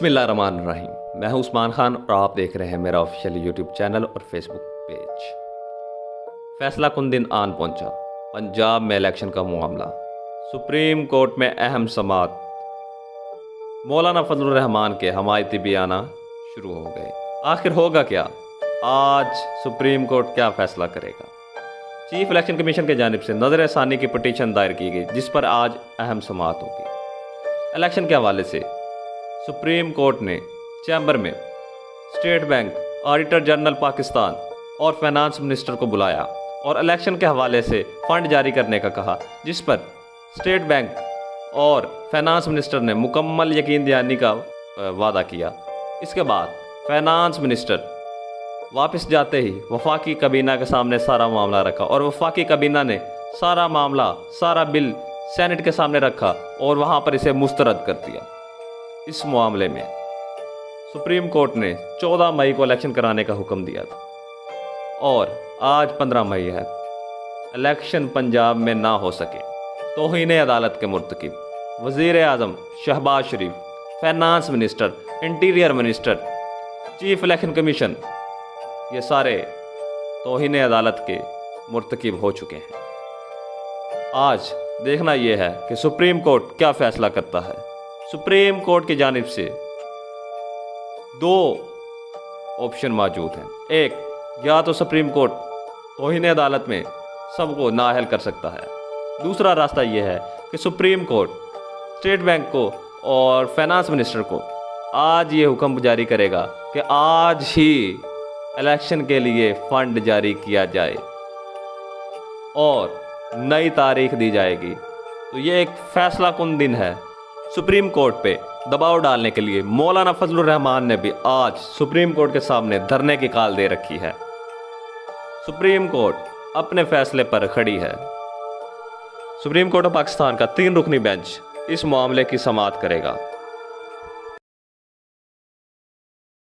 बिस्मिल्लाहिर्रहमानिर्रहीम। मैं हूं उस्मान खान और आप देख रहे हैं मेरा ऑफिशियल यूट्यूब चैनल और फेसबुक पेज। फैसला कुन दिन आन पहुंचा, पंजाब में इलेक्शन का मामला, सुप्रीम कोर्ट में अहम समाअत, मौलाना फजलुर रहमान के हमायती बयाना शुरू हो गए। आखिर होगा क्या? आज सुप्रीम कोर्ट क्या फैसला करेगा? चीफ इलेक्शन कमीशन की जानिब से नजर सानी की पटिशन दायर की गई, जिस पर आज अहम समाअत होगी। इलेक्शन के हवाले से सुप्रीम कोर्ट ने चैम्बर में state bank, auditor general Pakistan और फाइनेंस मिनिस्टर को बुलाया और इलेक्शन के हवाले से फंड जारी करने का कहा, जिस पर स्टेट बैंक और फाइनेंस मिनिस्टर ने मुकम्मल यकीन दहानी का वादा किया। इसके बाद फाइनेंस मिनिस्टर वापस जाते ही वफाकी काबीना के सामने सारा मामला रखा और वफाकी काबीना ने सारा मामला, सारा बिल सेनेट के सामने रखा और वहाँ पर इसे मुस्तरद कर दिया। इस मामले में सुप्रीम कोर्ट ने 14 मई को इलेक्शन कराने का हुक्म दिया था और आज 15 मई है। इलेक्शन पंजाब में ना हो सके तौहीन अदालत के मुर्तकिब वज़ीर आज़म Shahbaz Sharif, finance minister, interior minister, chief election commission, ये सारे तौहीन अदालत के मुर्तकिब हो चुके हैं। आज देखना यह है कि सुप्रीम कोर्ट क्या फैसला करता है। सुप्रीम कोर्ट की जानिब से 2 ऑप्शन मौजूद हैं। एक, या तो सुप्रीम कोर्ट तौहीन अदालत में सबको नाअहल कर सकता है। दूसरा रास्ता यह है कि सुप्रीम कोर्ट स्टेट बैंक को और फाइनेंस मिनिस्टर को आज ये हुक्म जारी करेगा कि आज ही इलेक्शन के लिए फंड जारी किया जाए और नई तारीख दी जाएगी। तो ये एक फैसला कुन दिन है। सुप्रीम कोर्ट पे दबाव डालने के लिए मौलाना फजलुर रहमान ने भी आज सुप्रीम कोर्ट के सामने धरने की कॉल दे रखी है। सुप्रीम कोर्ट अपने फैसले पर खड़ी है। सुप्रीम कोर्ट ऑफ पाकिस्तान का 3 रुकनी बेंच इस मामले की समाअत करेगा।